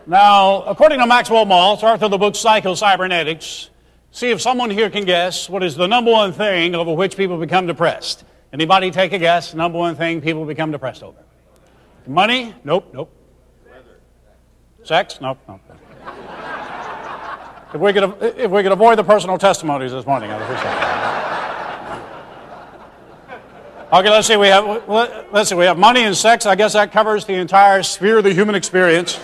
Now, according to Maxwell Maltz, author of the book Psycho-Cybernetics, see if someone here can guess what is the number one thing over which people become depressed. Anybody take a guess? Number one thing people become depressed over. Money? Nope, nope. Sex? Nope, nope. If we could avoid the personal testimonies this morning, I'd appreciate that. Okay, let's see. We have money and sex. I guess that covers the entire sphere of the human experience.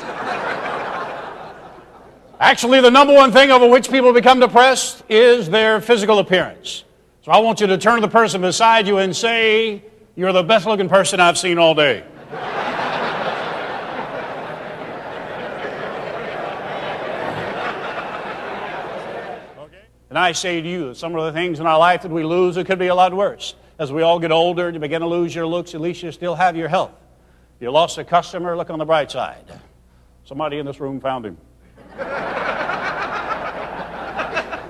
Actually, the number one thing over which people become depressed is their physical appearance. So I want you to turn to the person beside you and say, "You're the best looking person I've seen all day." And I say to you that some of the things in our life that we lose, it could be a lot worse. As we all get older and you begin to lose your looks, at least you still have your health. If you lost a customer, look on the bright side. Somebody in this room found him.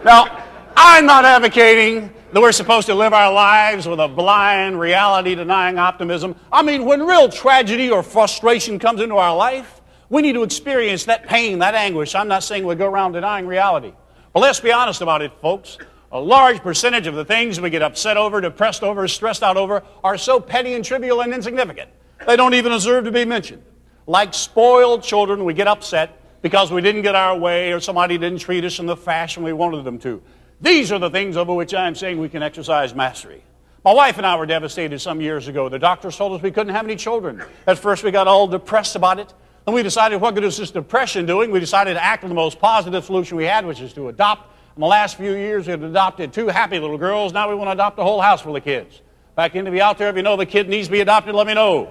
Now, I'm not advocating that we're supposed to live our lives with a blind, reality-denying optimism. I mean, when real tragedy or frustration comes into our life, we need to experience that pain, that anguish. I'm not saying we go around denying reality. But let's be honest about it, folks. A large percentage of the things we get upset over, depressed over, stressed out over are so petty and trivial and insignificant. They don't even deserve to be mentioned. Like spoiled children, we get upset because we didn't get our way or somebody didn't treat us in the fashion we wanted them to. These are the things over which I'm saying we can exercise mastery. My wife and I were devastated some years ago. The doctors told us we couldn't have any children. At first we got all depressed about it. And we decided, what good is this depression doing? We decided to act on the most positive solution we had, which is to adopt. In the last few years, we've adopted 2 happy little girls. Now we want to adopt a whole house full of kids. Back in to be out there. If you know the kid needs to be adopted, let me know.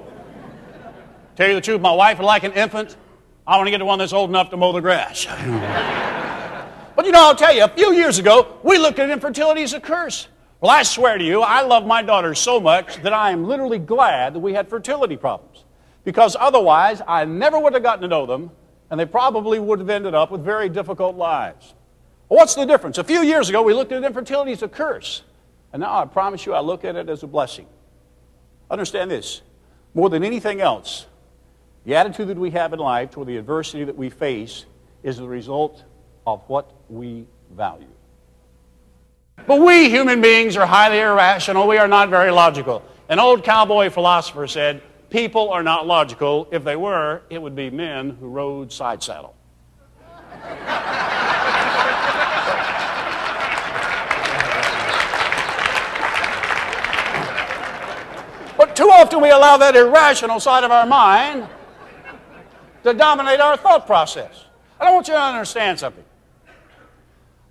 Tell you the truth, my wife is like an infant. I want to get the one that's old enough to mow the grass. But you know, I'll tell you, a few years ago, we looked at infertility as a curse. Well, I swear to you, I love my daughter so much that I am literally glad that we had fertility problems. Because otherwise, I never would have gotten to know them, and they probably would have ended up with very difficult lives. Well, what's the difference? A few years ago, we looked at infertility as a curse. And now I promise you, I look at it as a blessing. Understand this. More than anything else, the attitude that we have in life toward the adversity that we face is the result of what we value. But we human beings are highly irrational. We are not very logical. An old cowboy philosopher said, "People are not logical. If they were, it would be men who rode side saddle." But too often we allow that irrational side of our mind to dominate our thought process. And I want you to understand something.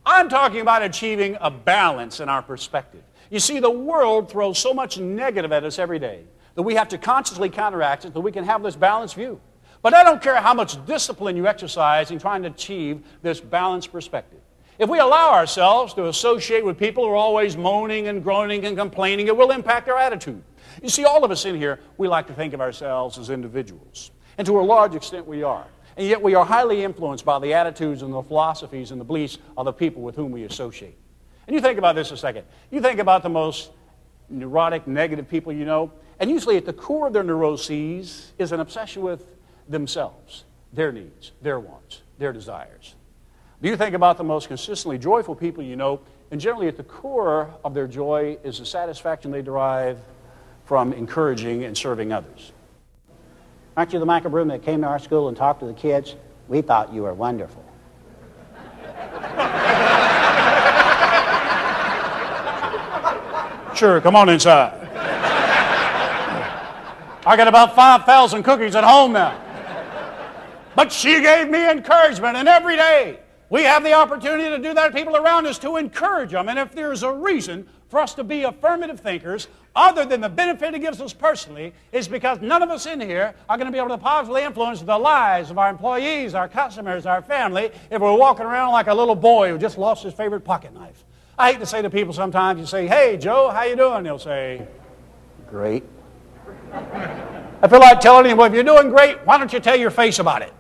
I'm talking about achieving a balance in our perspective. You see, the world throws so much negative at us every day that we have to consciously counteract it so we can have this balanced view. But I don't care how much discipline you exercise in trying to achieve this balanced perspective. If we allow ourselves to associate with people who are always moaning and groaning and complaining, it will impact our attitude. You see, all of us in here, we like to think of ourselves as individuals. And to a large extent we are. And yet we are highly influenced by the attitudes and the philosophies and the beliefs of the people with whom we associate. And you think about this a second. You think about the most neurotic, negative people you know, and usually at the core of their neuroses is an obsession with themselves, their needs, their wants, their desires. Do you think about the most consistently joyful people you know, and generally at the core of their joy is the satisfaction they derive from encouraging and serving others? Aren't you the microbroom that came to our school and talked to the kids? We thought you were wonderful. Sure, come on inside. I got about 5,000 cookies at home now. But she gave me encouragement, and every day we have the opportunity to do that to people around us, to encourage them. And if there's a reason for us to be affirmative thinkers, other than the benefit it gives us personally, is because none of us in here are going to be able to positively influence the lives of our employees, our customers, our family, if we're walking around like a little boy who just lost his favorite pocket knife. I hate to say to people sometimes, you say, "Hey, Joe, how you doing?" They'll say, "Great." I feel like telling him, "Well, if you're doing great, why don't you tell your face about it?"